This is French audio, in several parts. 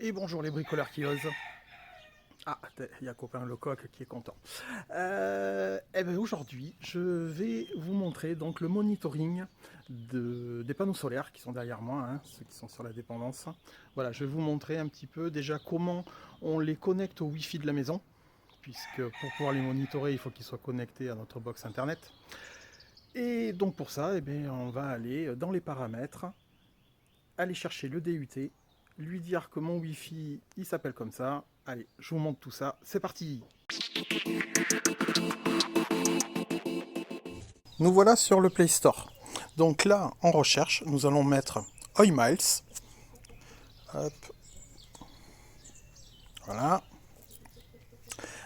Et bonjour les bricoleurs qui osent. Ah, il y a copain Lecoq qui est content. Eh ben aujourd'hui, je vais vous montrer donc le monitoring des panneaux solaires qui sont derrière moi, hein, ceux qui sont sur la dépendance. Voilà, je vais vous montrer un petit peu déjà comment on les connecte au Wi-Fi de la maison, puisque pour pouvoir les monitorer, il faut qu'ils soient connectés à notre box internet. Et donc pour ça, eh bien, on va aller dans les paramètres, aller chercher le DUT, lui dire que mon Wi-Fi il s'appelle comme ça. Allez, je vous montre tout ça, c'est parti. Nous voilà sur le Play Store. Donc là, en recherche, nous allons mettre OiMiles. Hop, voilà.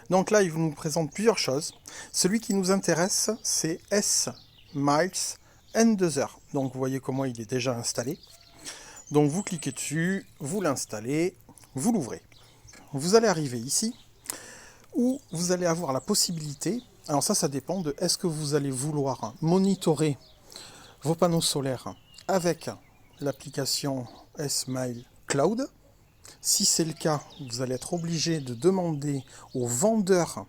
Donc là, il nous présente plusieurs choses. Celui qui nous intéresse, c'est S-Miles N2R. Donc vous voyez comment il est déjà installé. Donc vous cliquez dessus, vous l'installez, vous l'ouvrez. Vous allez arriver ici, où vous allez avoir la possibilité, alors ça dépend de est-ce que vous allez vouloir monitorer vos panneaux solaires avec l'application S-Mile Cloud. Si c'est le cas, vous allez être obligé de demander au vendeur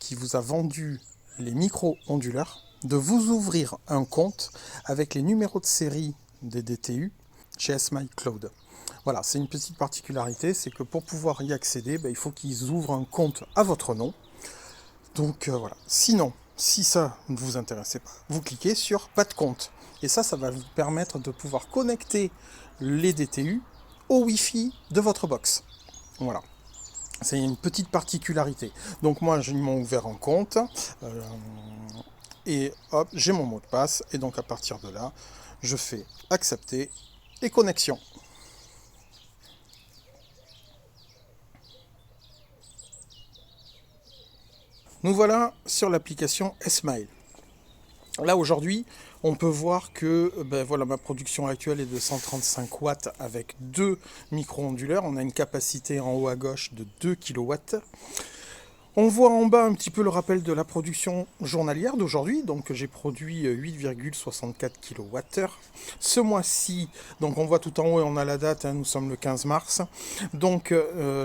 qui vous a vendu les micro-onduleurs de vous ouvrir un compte avec les numéros de série des DTU chez S-Mile Cloud. Voilà, c'est une petite particularité, c'est que pour pouvoir y accéder, il faut qu'ils ouvrent un compte à votre nom. Donc voilà. Sinon, si ça ne vous intéresse pas, vous cliquez sur pas de compte. Et ça va vous permettre de pouvoir connecter les DTU au Wi-Fi de votre box. Voilà. C'est une petite particularité. Donc moi, ils m'ont ouvert un compte. Et hop, j'ai mon mot de passe. Et donc à partir de là, je fais accepter et connexion. Nous voilà sur l'application S-Mile. Là aujourd'hui, on peut voir que voilà, ma production actuelle est de 135 watts avec deux micro-onduleurs. On a une capacité en haut à gauche de 2 kW. On voit en bas un petit peu le rappel de la production journalière d'aujourd'hui. Donc j'ai produit 8,64 kWh. Ce mois-ci, donc on voit tout en haut et on a la date, hein, nous sommes le 15 mars. Donc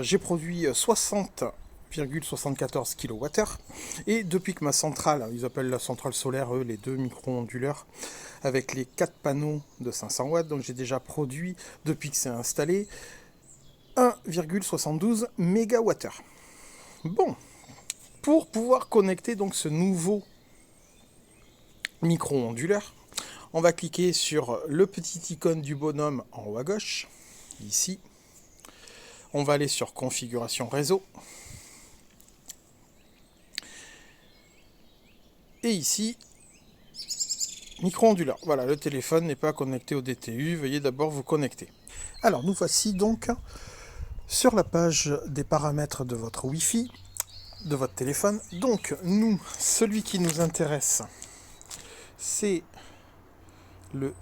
j'ai produit 60,74 kWh. Et depuis que ma centrale, ils appellent la centrale solaire, eux, les deux micro-onduleurs, avec les 4 panneaux de 500 watts, donc j'ai déjà produit, depuis que c'est installé, 1,72 MWh. Bon, pour pouvoir connecter donc ce nouveau micro-onduleur, on va cliquer sur le petit icône du bonhomme en haut à gauche, ici. On va aller sur configuration réseau. Et ici, micro-onduleur. Voilà, le téléphone n'est pas connecté au DTU. Veuillez d'abord vous connecter. Alors, nous voici donc sur la page des paramètres de votre Wi-Fi, de votre téléphone. Donc, nous, celui qui nous intéresse, c'est le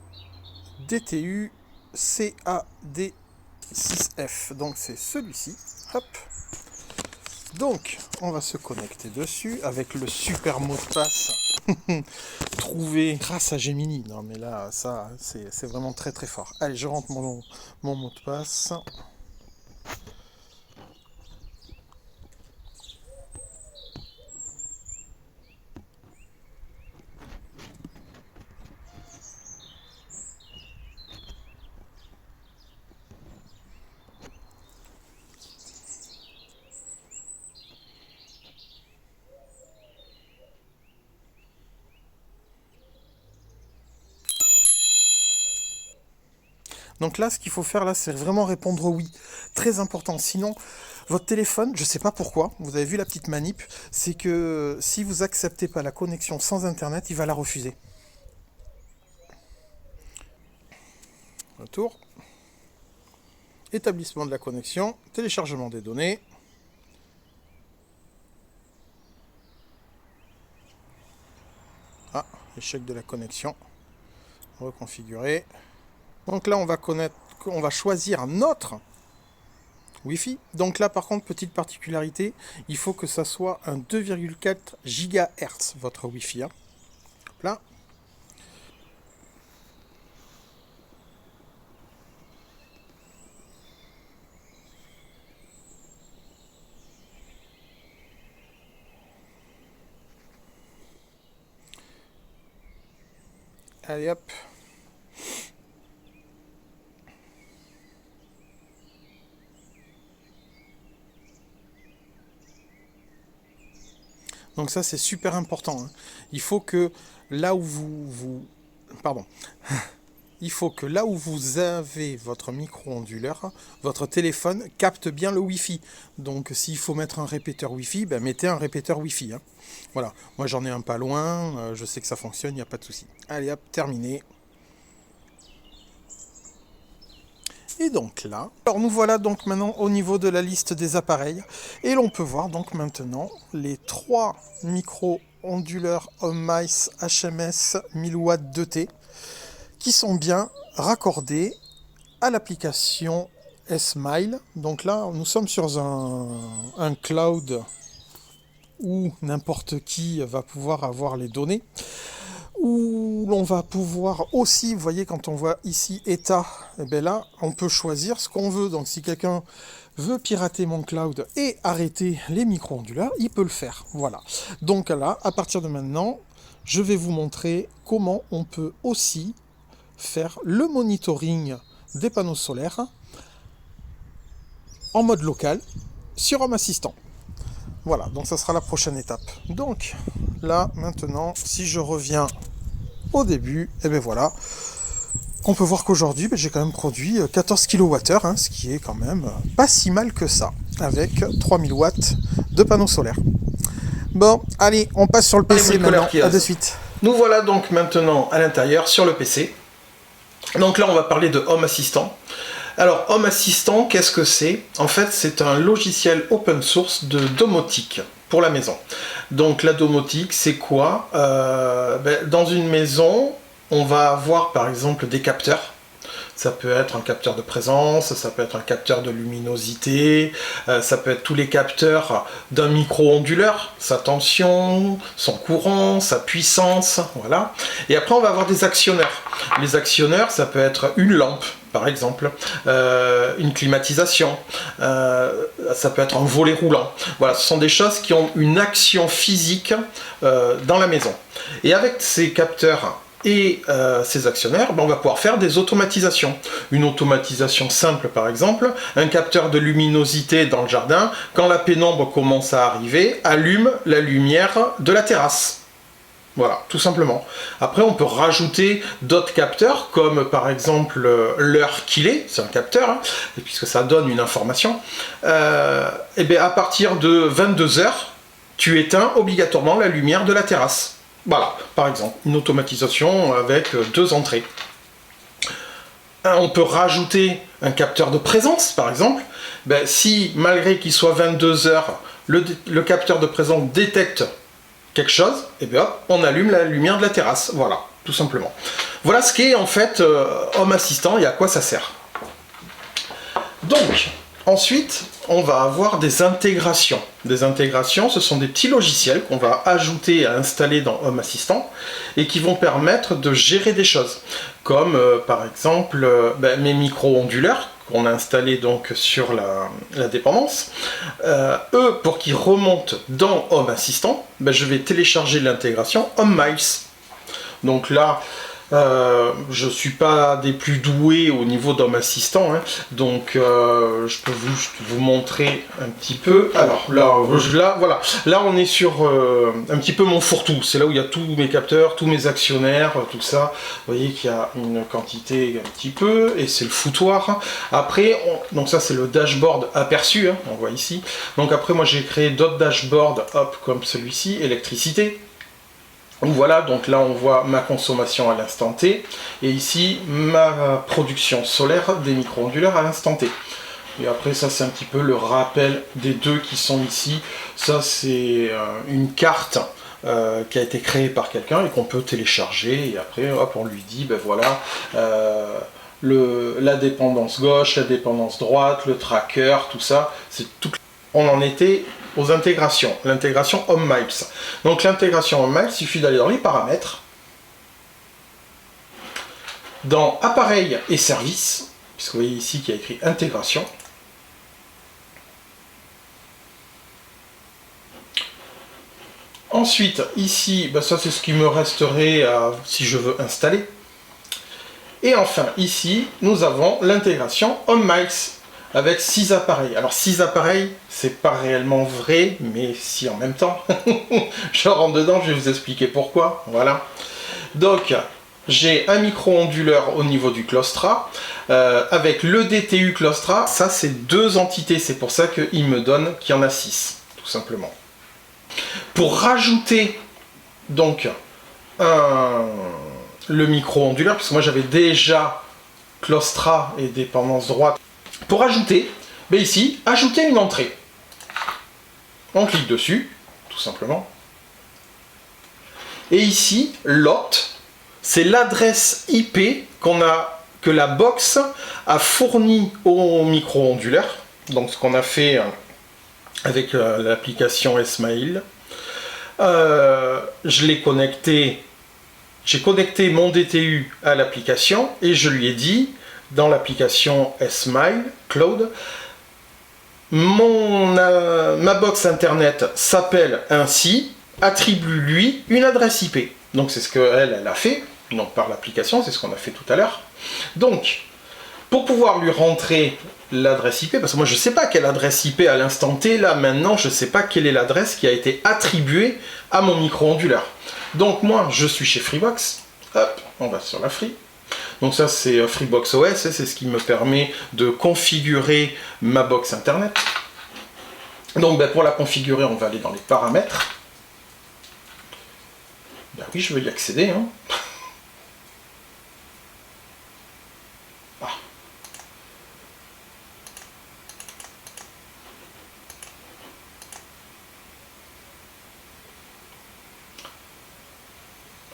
DTU CAD6F. Donc, c'est celui-ci. Hop. Donc, on va se connecter dessus avec le super mot de passe trouvé grâce à Gemini. Non, mais là, ça, c'est vraiment très très fort. Allez, je rentre mon mot de passe. Donc là, ce qu'il faut faire là, c'est vraiment répondre oui. Très important. Sinon, votre téléphone, je ne sais pas pourquoi, vous avez vu la petite manip, c'est que si vous acceptez pas la connexion sans internet, il va la refuser. Retour. Établissement de la connexion, téléchargement des données. Ah, échec de la connexion. Reconfigurer. Donc là, on va choisir notre Wi-Fi. Donc là, par contre, petite particularité, il faut que ça soit un 2,4 GHz, votre Wi-Fi. Hein. Là. Allez hop. Donc ça c'est super important, hein. Il faut que là où Pardon. Il faut que là où vous avez votre micro-onduleur, votre téléphone capte bien le Wi-Fi. Donc s'il faut mettre un répéteur Wi-Fi, ben mettez un répéteur Wi-Fi, hein. Voilà, moi j'en ai un pas loin, je sais que ça fonctionne, il n'y a pas de souci. Allez hop, terminé. Et donc là, alors nous voilà donc maintenant au niveau de la liste des appareils. Et l'on peut voir donc maintenant les 3 micro-onduleurs Hommice HMS 1000 Watt 2T qui sont bien raccordés à l'application S-Mile. Donc là, nous sommes sur un cloud où n'importe qui va pouvoir avoir les données, où l'on va pouvoir aussi, vous voyez quand on voit ici état, et bien là on peut choisir ce qu'on veut. Donc si quelqu'un veut pirater mon cloud et arrêter les micro-onduleurs, il peut le faire. Voilà. Donc là, à partir de maintenant, je vais vous montrer comment on peut aussi faire le monitoring des panneaux solaires en mode local sur Home Assistant. Voilà, donc ça sera la prochaine étape. Donc là, maintenant, si je reviens au début, et bien voilà, on peut voir qu'aujourd'hui, j'ai quand même produit 14 kWh, hein, ce qui est quand même pas si mal que ça, avec 3000 watts de panneaux solaires. Bon, allez, on passe sur le PC maintenant, à de suite. Nous voilà donc maintenant à l'intérieur, sur le PC. Donc là, on va parler de Home Assistant. Alors, Home Assistant, qu'est-ce que c'est? En fait, c'est un logiciel open source de domotique pour la maison. Donc la domotique, c'est quoi? Dans une maison, on va avoir par exemple des capteurs. Ça peut être un capteur de présence, ça peut être un capteur de luminosité, ça peut être tous les capteurs d'un micro-onduleur, sa tension, son courant, sa puissance, voilà. Et après on va avoir des actionneurs. Les actionneurs, ça peut être une lampe, par exemple, une climatisation, ça peut être un volet roulant. Voilà, ce sont des choses qui ont une action physique dans la maison. Et avec ces capteurs et ces actionnaires, on va pouvoir faire des automatisations. Une automatisation simple par exemple, un capteur de luminosité dans le jardin, quand la pénombre commence à arriver, allume la lumière de la terrasse. Voilà, tout simplement. Après, on peut rajouter d'autres capteurs, comme par exemple l'heure qu'il est, c'est un capteur, hein, puisque ça donne une information. Et bien, à partir de 22 h, tu éteins obligatoirement la lumière de la terrasse. Voilà, par exemple, une automatisation avec 2 entrées. On peut rajouter un capteur de présence, par exemple. Si, malgré qu'il soit 22 h, le capteur de présence détecte quelque chose, et bien hop, on allume la lumière de la terrasse. Voilà, tout simplement. Voilà ce qu'est en fait Home Assistant et à quoi ça sert. Donc, ensuite, on va avoir des intégrations. Des intégrations, ce sont des petits logiciels qu'on va ajouter à installer dans Home Assistant et qui vont permettre de gérer des choses. Comme par exemple mes micro-onduleurs qu'on a installés donc sur la dépendance. Eux, pour qu'ils remontent dans Home Assistant, je vais télécharger l'intégration Hommice. Donc là, je ne suis pas des plus doués au niveau d'Home Assistant, hein, donc je peux vous montrer un petit peu. Alors là, voilà, là on est sur un petit peu mon fourre-tout, c'est là où il y a tous mes capteurs, tous mes actionnaires, tout ça. Vous voyez qu'il y a une quantité un petit peu, et c'est le foutoir. Après, donc ça c'est le dashboard aperçu, hein, on voit ici. Donc après moi j'ai créé d'autres dashboards, hop, comme celui-ci, électricité. Voilà, donc là on voit ma consommation à l'instant T, et ici ma production solaire des micro-onduleurs à l'instant T. Et après ça c'est un petit peu le rappel des deux qui sont ici. Ça c'est une carte qui a été créée par quelqu'un et qu'on peut télécharger, et après hop, on lui dit voilà la dépendance gauche, la dépendance droite, le tracker, tout ça, c'est tout. On en était aux intégrations, l'intégration Hommice. Donc l'intégration Hommice, il suffit d'aller dans les paramètres, dans appareil et services, puisque vous voyez ici qu'il y a écrit intégration. Ensuite, ici, ça c'est ce qui me resterait si je veux installer. Et enfin, ici, nous avons l'intégration Home Miles avec 6 appareils. Alors 6 appareils, c'est pas réellement vrai, mais si en même temps. Je rentre dedans, je vais vous expliquer pourquoi. Voilà. Donc, j'ai un micro-onduleur au niveau du claustra, avec le DTU claustra. Ça, c'est 2 entités, c'est pour ça qu'il me donne qu'il y en a 6, tout simplement. Pour rajouter, donc, le micro-onduleur, parce que moi j'avais déjà claustra et dépendance droite. Pour ajouter, ben ici, ajouter une entrée. On clique dessus, tout simplement. Et ici, l'OT, c'est l'adresse IP que la box a fournie au micro-onduleur. Donc ce qu'on a fait avec l'application S-Mail. Je l'ai connecté. J'ai connecté mon DTU à l'application et je lui ai dit, dans l'application S-Mail Cloud, ma box internet s'appelle ainsi, attribue-lui une adresse IP. Donc c'est ce qu'elle a fait, donc par l'application, c'est ce qu'on a fait tout à l'heure. Donc, pour pouvoir lui rentrer l'adresse IP, parce que moi je ne sais pas quelle adresse IP à l'instant T, là maintenant je ne sais pas quelle est l'adresse qui a été attribuée à mon micro-onduleur. Donc moi je suis chez Freebox, hop, on va sur la Free. Donc ça c'est Freebox OS, c'est ce qui me permet de configurer ma box internet. Donc ben, pour la configurer, on va aller dans les paramètres. Ben oui, je veux y accéder. Hein. Ah.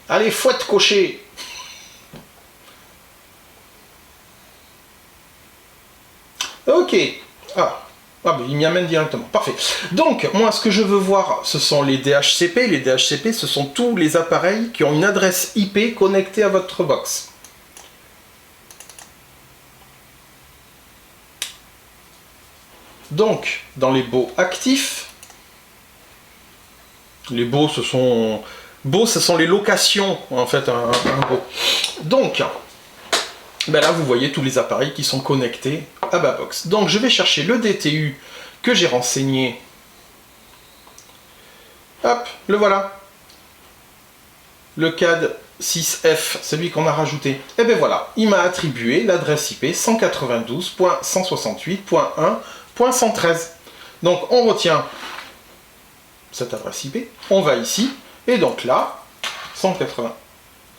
Allez, fouette cocher. Ok. Ah, ben, il m'y amène directement. Parfait. Donc, moi, ce que je veux voir, ce sont les DHCP. Les DHCP, ce sont tous les appareils qui ont une adresse IP connectée à votre box. Donc, dans les baux actifs, les baux, ce sont les locations, en fait, un bot. Donc, ben là, vous voyez tous les appareils qui sont connectés à ma box. Donc, je vais chercher le DTU que j'ai renseigné. Hop, le voilà. Le CAD 6F, celui qu'on a rajouté. Et bien voilà, il m'a attribué l'adresse IP 192.168.1.113. Donc, on retient cette adresse IP, on va ici, et donc là, 180.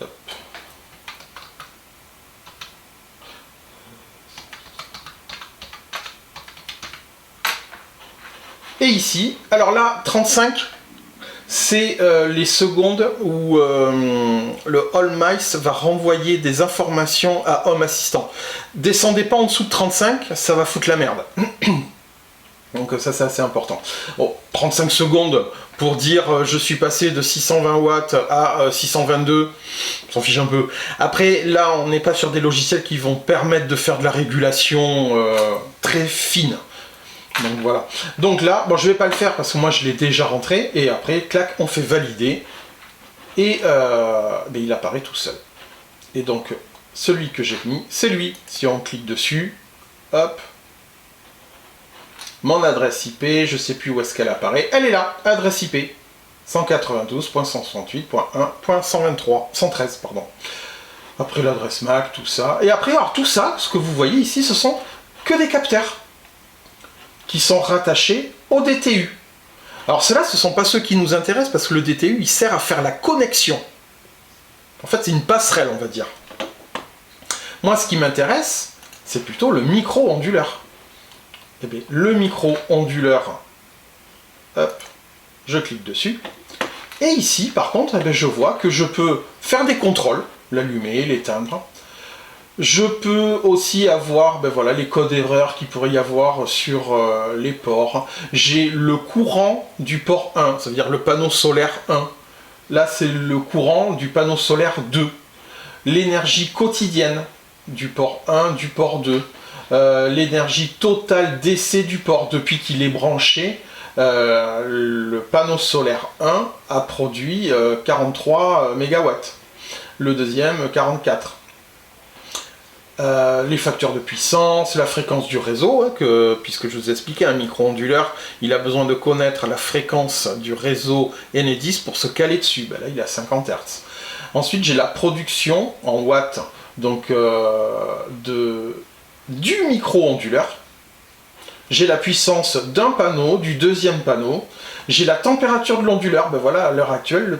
Hop. Et ici, alors là, 35, c'est les secondes où le Home Miles va renvoyer des informations à Home Assistant. Descendez pas en dessous de 35, ça va foutre la merde. Donc ça c'est assez important. Bon, 35 secondes pour dire je suis passé de 620 watts à 622, on s'en fiche un peu. Après là on n'est pas sur des logiciels qui vont permettre de faire de la régulation très fine. Donc voilà. Donc là, bon je vais pas le faire parce que moi je l'ai déjà rentré et après clac on fait valider et ben, il apparaît tout seul. Et donc celui que j'ai mis, c'est lui. Si on clique dessus, hop. Mon adresse IP, je ne sais plus où est-ce qu'elle apparaît. Elle est là, adresse IP 192.168.1.123, pardon. Après l'adresse MAC, tout ça. Et après, alors tout ça, ce que vous voyez ici, ce sont que des capteurs qui sont rattachés au DTU. Alors ceux-là, ce ne sont pas ceux qui nous intéressent parce que le DTU, il sert à faire la connexion. En fait, c'est une passerelle, on va dire. Moi, ce qui m'intéresse, c'est plutôt le micro-onduleur. Eh bien, le micro-onduleur, hop, je clique dessus. Et ici, par contre, eh bien, je vois que je peux faire des contrôles, l'allumer, l'éteindre. Je peux aussi avoir ben voilà, les codes erreurs qu'il pourrait y avoir sur les ports. J'ai le courant du port 1, ça veut dire le panneau solaire 1. Là, c'est le courant du panneau solaire 2. L'énergie quotidienne du port 1, du port 2. L'énergie totale d'essai du port depuis qu'il est branché, le panneau solaire 1 a produit 43 MW, le deuxième 44. les facteurs de puissance, la fréquence du réseau, hein, puisque je vous ai expliqué, un micro-onduleur, il a besoin de connaître la fréquence du réseau Enedis pour se caler dessus. Ben là, il est à 50 Hz. Ensuite, j'ai la production en watts donc, du micro-onduleur. J'ai la puissance d'un panneau, du deuxième panneau. J'ai la température de l'onduleur. Ben voilà, à l'heure actuelle,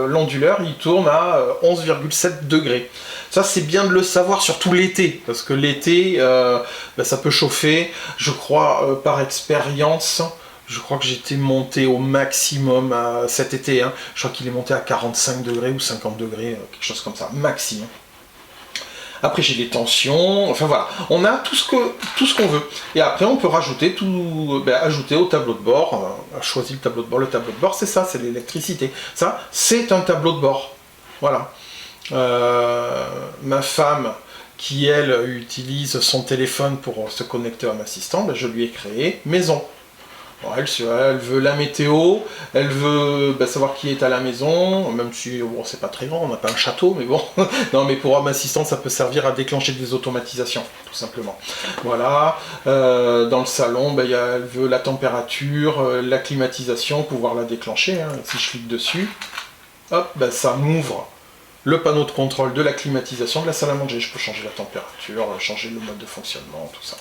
l'onduleur, il tourne à 11,7 degrés. Ça, c'est bien de le savoir, surtout l'été. Parce que l'été, ben, ça peut chauffer. Je crois, par expérience, je crois que j'étais monté au maximum cet été. Hein. Je crois qu'il est monté à 45 degrés ou 50 degrés, quelque chose comme ça, maximum. Après j'ai les tensions, enfin voilà, on a tout ce qu'on veut. Et après on peut rajouter ajouter au tableau de bord, choisir le tableau de bord. Le tableau de bord c'est ça, c'est l'électricité. Ça, c'est un tableau de bord. Voilà. Ma femme, qui elle utilise son téléphone pour se connecter à un assistant, ben, je lui ai créé maison. Bon, elle veut la météo, elle veut savoir qui est à la maison, même si bon, c'est pas très grand, on n'a pas un château, mais bon, non, mais pour Home Assistant, ça peut servir à déclencher des automatisations, tout simplement. Voilà, dans le salon, elle veut la température, la climatisation, pouvoir la déclencher, hein. Si je clique dessus, hop, ça m'ouvre le panneau de contrôle de la climatisation de la salle à manger. Je peux changer la température, changer le mode de fonctionnement, tout ça.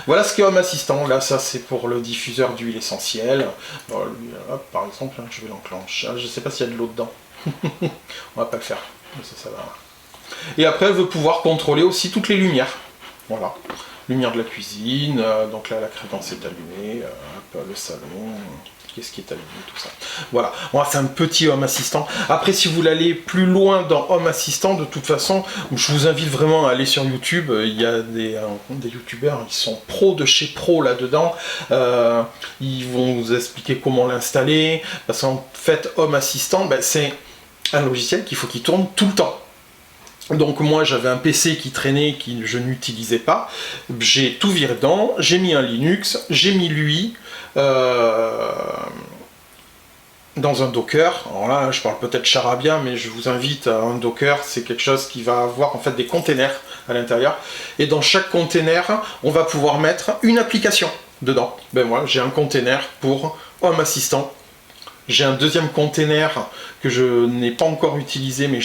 Voilà ce qu'est Home Assistant. Là, ça c'est pour le diffuseur d'huile essentielle. Bon, lui, hop, par exemple, hein, je vais l'enclencher. Je ne sais pas s'il y a de l'eau dedans. On va pas le faire. Ça va. Et après, elle veut pouvoir contrôler aussi toutes les lumières. Voilà. Lumière de la cuisine. Donc là, la crédence est allumée. Le salon. Qu'est-ce qui est allumé, tout ça. Voilà, c'est un petit Home Assistant. Après, si vous voulez aller plus loin dans Home Assistant, de toute façon, je vous invite vraiment à aller sur YouTube. Il y a des youtubeurs, ils sont pros de chez pro là-dedans. Ils vont vous expliquer comment l'installer. Parce qu'en fait, Home Assistant, c'est un logiciel qu'il faut qu'il tourne tout le temps. Donc moi j'avais un PC qui traînait, que je n'utilisais pas, j'ai tout viré dedans, j'ai mis un Linux, j'ai mis lui dans un Docker. Alors là je parle peut-être charabia, mais je vous invite à un Docker, c'est quelque chose qui va avoir en fait des containers à l'intérieur, et dans chaque container on va pouvoir mettre une application dedans. Moi j'ai un container pour Home Assistant, j'ai un deuxième container que je n'ai pas encore utilisé, mais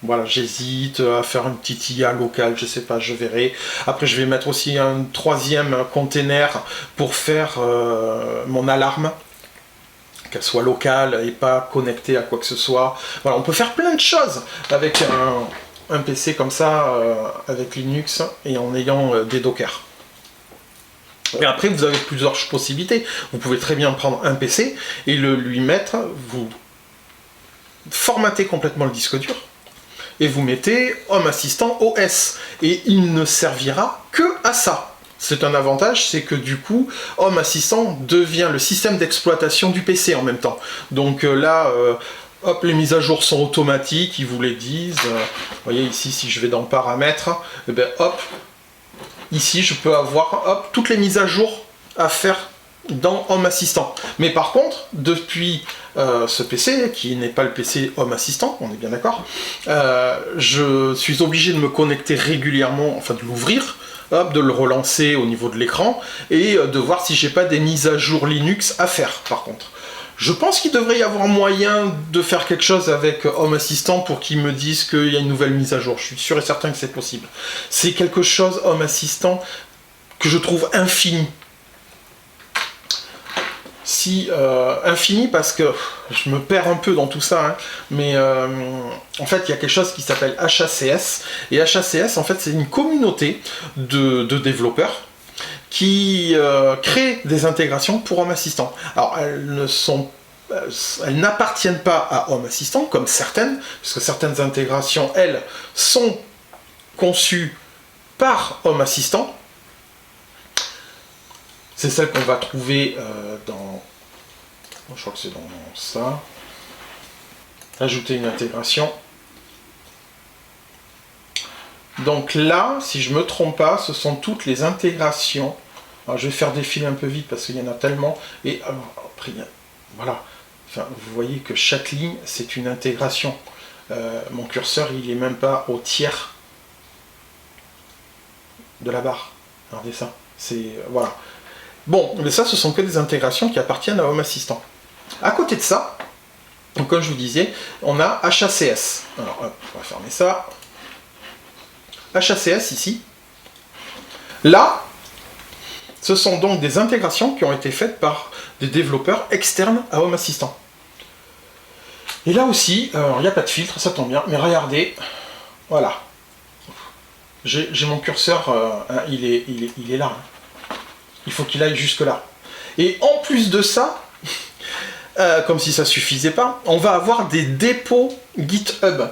voilà, j'hésite à faire une petite IA locale, je sais pas, je verrai. Après, je vais mettre aussi un troisième container pour faire mon alarme, qu'elle soit locale et pas connectée à quoi que ce soit. Voilà, on peut faire plein de choses avec un PC comme ça, avec Linux et en ayant des Docker. Et après, vous avez plusieurs possibilités. Vous pouvez très bien prendre un PC et lui mettre, vous formatez complètement le disque dur, et vous mettez Home Assistant OS, et il ne servira que à ça. C'est un avantage, c'est que du coup, Home Assistant devient le système d'exploitation du PC en même temps. Donc là, hop, les mises à jour sont automatiques, ils vous les disent. Vous voyez ici, si je vais dans Paramètres, hop, ici je peux avoir hop, toutes les mises à jour à faire dans Home Assistant. Mais par contre, depuis ce PC, qui n'est pas le PC Home Assistant, on est bien d'accord, je suis obligé de me connecter régulièrement, enfin de l'ouvrir, de le relancer au niveau de l'écran, et de voir si j'ai pas des mises à jour Linux à faire, par contre. Je pense qu'il devrait y avoir moyen de faire quelque chose avec Home Assistant pour qu'il me dise qu'il y a une nouvelle mise à jour. Je suis sûr et certain que c'est possible. C'est quelque chose, Home Assistant, que je trouve infini. Infini, parce que je me perds un peu dans tout ça, hein, mais en fait il y a quelque chose qui s'appelle HACS, et HACS en fait c'est une communauté de développeurs qui créent des intégrations pour Home Assistant. Alors elles n'appartiennent pas à Home Assistant comme certaines, parce que certaines intégrations, elles, sont conçues par Home Assistant. C'est celle qu'on va trouver dans... Je crois que c'est dans ça. Ajouter une intégration. Donc là, si je ne me trompe pas, ce sont toutes les intégrations. Alors, je vais faire défiler un peu vite parce qu'il y en a tellement. Et après, voilà. Enfin, vous voyez que chaque ligne, c'est une intégration. Mon curseur, il n'est même pas au tiers. de la barre. Regardez ça. C'est voilà. Bon, mais ça, ce sont que des intégrations qui appartiennent à Home Assistant. À côté de ça, donc comme je vous disais, on a HACS. Alors, hop, on va fermer ça. HACS ici. Là, ce sont donc des intégrations qui ont été faites par des développeurs externes à Home Assistant. Et là aussi, il n'y a pas de filtre, ça tombe bien, mais regardez, voilà. J'ai mon curseur, il est là. Il faut qu'il aille jusque là. Et en plus de ça, comme si ça suffisait pas, on va avoir des dépôts GitHub.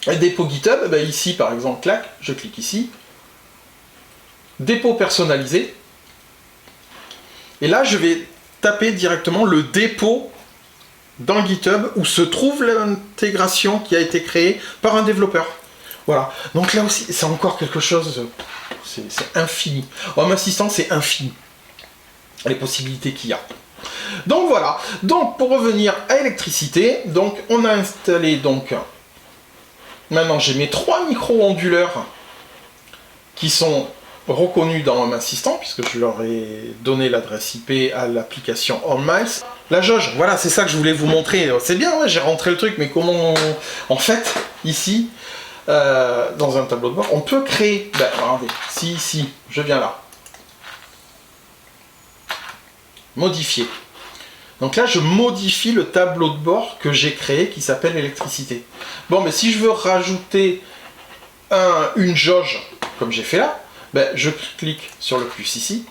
Les dépôts GitHub, ben ici par exemple, clac, je clique ici. Dépôt personnalisé. Et là, je vais taper directement le dépôt dans GitHub où se trouve l'intégration qui a été créée par un développeur. Voilà. Donc là aussi, c'est encore quelque chose, c'est infini. Home Assistant, c'est infini. Les possibilités qu'il y a. Donc voilà. Donc pour revenir à électricité, donc on a installé donc. Maintenant, j'ai mes 3 micro-onduleurs qui sont reconnus dans Home Assistant, puisque je leur ai donné l'adresse IP à l'application HomeMiles. La jauge, voilà, c'est ça que je voulais vous montrer. C'est bien, ouais, j'ai rentré le truc, mais comment... En fait, ici, dans un tableau de bord, on peut créer... Ben, regardez, si, je viens là. Modifier. Donc là, je modifie le tableau de bord que j'ai créé, qui s'appelle électricité. Bon, mais si je veux rajouter une jauge, comme j'ai fait là, ben, je clique sur le plus ici.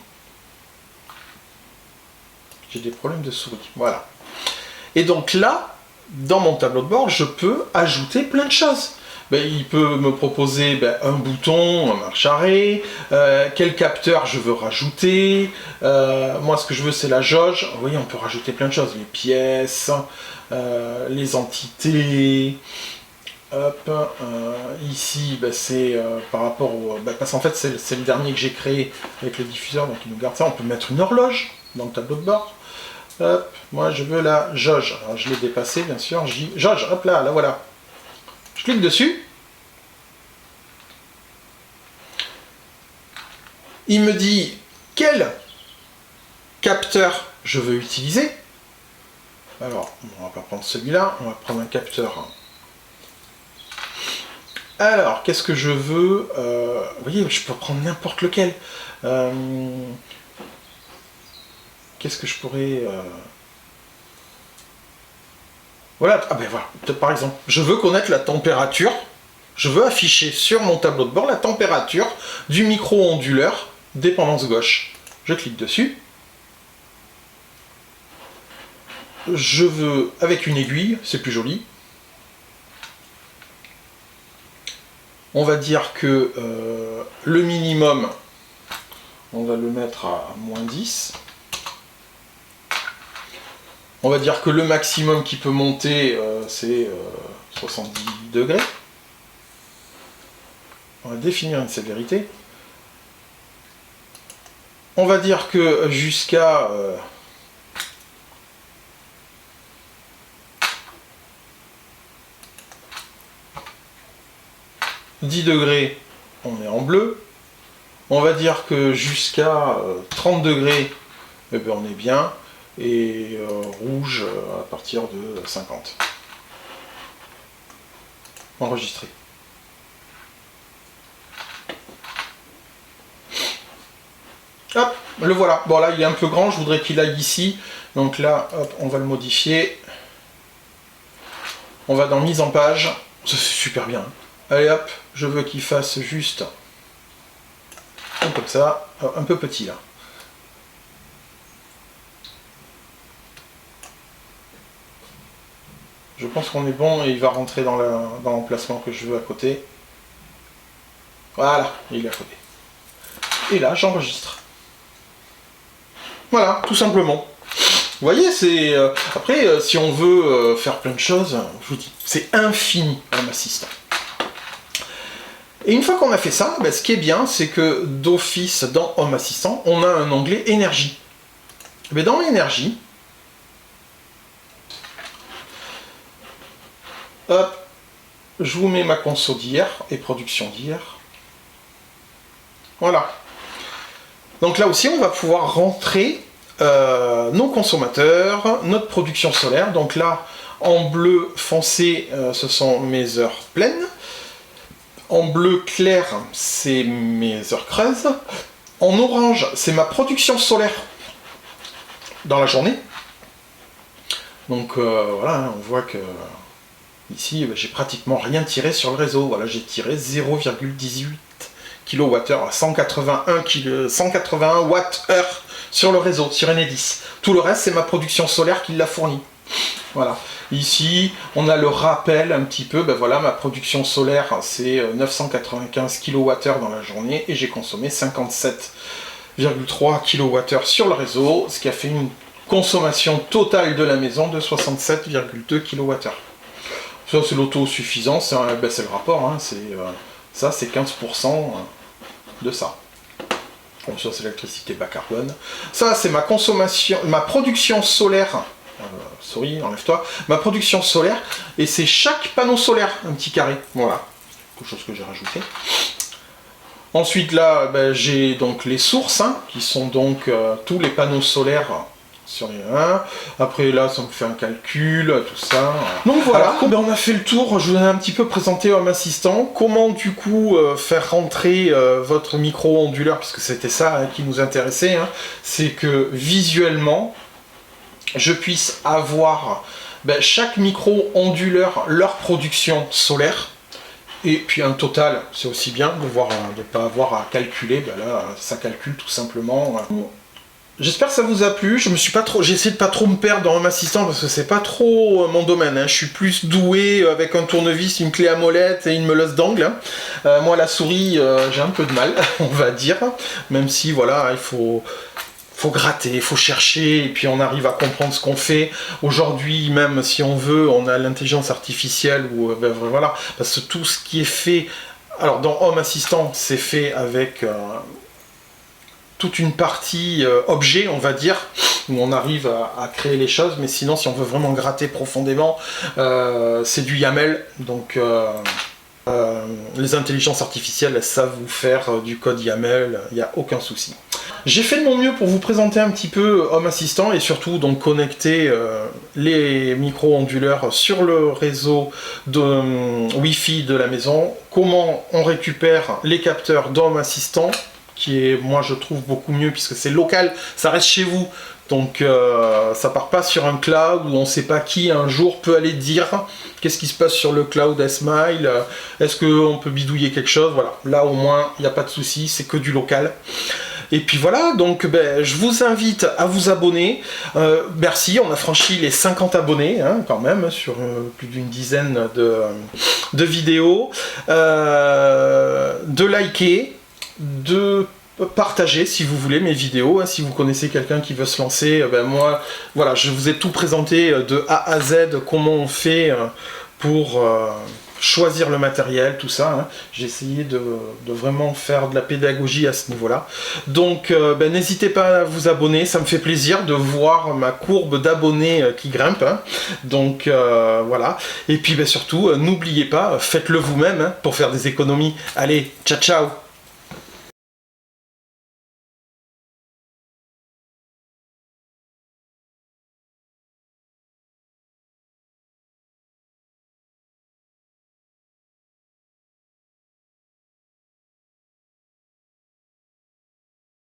J'ai des problèmes de souris. Voilà. Et donc là, dans mon tableau de bord, je peux ajouter plein de choses. Ben, il peut me proposer un bouton, un marche-arrêt, quel capteur je veux rajouter. Moi, ce que je veux, c'est la jauge. Vous voyez, on peut rajouter plein de choses. Les pièces, les entités. Hop, ici, c'est par rapport au... parce qu'en fait, c'est le dernier que j'ai créé avec le diffuseur, donc il nous garde ça. On peut mettre une horloge dans le tableau de bord. Hop, moi, je veux la jauge. Alors, je l'ai dépassé, bien sûr. Jauge, hop là, là, voilà. Je clique dessus. Il me dit quel capteur je veux utiliser. Alors, on va pas prendre celui-là, on va prendre un capteur. Alors, qu'est-ce que je veux vous voyez, je peux prendre n'importe lequel. Qu'est-ce que je pourrais... Voilà, ah ben voilà, par exemple, je veux connaître la température, je veux afficher sur mon tableau de bord la température du micro-onduleur dépendance gauche. Je clique dessus. Je veux, avec une aiguille, c'est plus joli. On va dire que le minimum, on va le mettre à -10. On va dire que le maximum qui peut monter, c'est 70 degrés. On va définir une sévérité. On va dire que jusqu'à... 10 degrés, on est en bleu. On va dire que jusqu'à 30 degrés, eh bien, on est bien. Et rouge à partir de 50. Enregistré. Hop, le voilà. Bon là, il est un peu grand, je voudrais qu'il aille ici. Donc là, hop, on va le modifier. On va dans mise en page. Ça, c'est super bien. Allez hop, je veux qu'il fasse juste comme ça, un peu petit là. Je pense qu'on est bon et il va rentrer dans l'emplacement que je veux à côté. Voilà, il est à côté. Et là, j'enregistre. Voilà, tout simplement. Vous voyez, c'est... après, si on veut faire plein de choses, je vous dis, c'est infini, Home Assistant. Et une fois qu'on a fait ça, ce qui est bien, c'est que d'office, dans Home Assistant, on a un onglet énergie. Mais dans l'énergie, hop, je vous mets ma conso d'hier et production d'hier. Voilà. Donc là aussi, on va pouvoir rentrer nos consommateurs, notre production solaire. Donc là, en bleu foncé, ce sont mes heures pleines. En bleu clair, c'est mes heures creuses. En orange, c'est ma production solaire dans la journée. Donc voilà, on voit que ici, j'ai pratiquement rien tiré sur le réseau. Voilà, j'ai tiré 0,18 kWh à 181 Wh sur le réseau, sur Enedis. Tout le reste, c'est ma production solaire qui l'a fourni. Voilà. Ici, on a le rappel un petit peu. Ben voilà, ma production solaire, c'est 995 kWh dans la journée et j'ai consommé 57,3 kWh sur le réseau, ce qui a fait une consommation totale de la maison de 67,2 kWh. Ça, c'est l'autosuffisance, ben, c'est le rapport, hein, ça, c'est 15% de ça. Bon, ça, c'est l'électricité bas carbone. Ça, c'est ma consommation, ma production solaire. Souris, enlève-toi. Ma production solaire, et c'est chaque panneau solaire, un petit carré. Voilà, quelque chose que j'ai rajouté. Ensuite, là, ben, j'ai donc les sources, hein, qui sont donc tous les panneaux solaires sur les 1. Après, là, ça me fait un calcul, tout ça. Donc voilà, alors, ben, on a fait le tour. Je vous ai un petit peu présenté Home Assistant. Comment, du coup, faire rentrer votre micro-onduleur, puisque c'était ça hein, qui nous intéressait. Hein, c'est que, visuellement, je puisse avoir ben, chaque micro-onduleur, leur production solaire, et puis un total, c'est aussi bien de ne pas avoir à calculer, ben là, ça calcule tout simplement. J'espère que ça vous a plu, j'ai essayé de pas trop me perdre dans Home Assistant, parce que c'est pas trop mon domaine, hein. Je suis plus doué avec un tournevis, une clé à molette et une meuleuse d'angle. Hein. Moi, la souris, j'ai un peu de mal, on va dire, même si, voilà, il faut gratter, il faut chercher, et puis on arrive à comprendre ce qu'on fait. Aujourd'hui, même si on veut, on a l'intelligence artificielle, ou ben, voilà, parce que tout ce qui est fait, alors dans Home Assistant, c'est fait avec toute une partie objet, on va dire, où on arrive à créer les choses, mais sinon, si on veut vraiment gratter profondément, c'est du YAML, donc les intelligences artificielles, elles savent vous faire du code YAML, il n'y a aucun souci. J'ai fait de mon mieux pour vous présenter un petit peu Home Assistant et surtout donc connecter les micro-onduleurs sur le réseau de Wi-Fi de la maison, comment on récupère les capteurs d'Home Assistant, qui est, moi je trouve, beaucoup mieux puisque c'est local, ça reste chez vous. Donc ça part pas sur un cloud où on sait pas qui un jour peut aller dire qu'est-ce qui se passe sur le cloud S-Mile, est-ce qu'on peut bidouiller quelque chose, voilà. Là au moins il n'y a pas de souci, c'est que du local. Et puis voilà, donc ben, je vous invite à vous abonner. Merci, on a franchi les 50 abonnés hein, quand même, sur plus d'une dizaine de vidéos. De liker, de partager si vous voulez mes vidéos, hein, si vous connaissez quelqu'un qui veut se lancer, ben moi, voilà, je vous ai tout présenté de A à Z, comment on fait pour choisir le matériel, tout ça. Hein. J'ai essayé de vraiment faire de la pédagogie à ce niveau-là. Donc, ben, n'hésitez pas à vous abonner, ça me fait plaisir de voir ma courbe d'abonnés qui grimpe. Hein. Donc, voilà. Et puis, ben, surtout, n'oubliez pas, faites-le vous-même hein, pour faire des économies. Allez, ciao, ciao!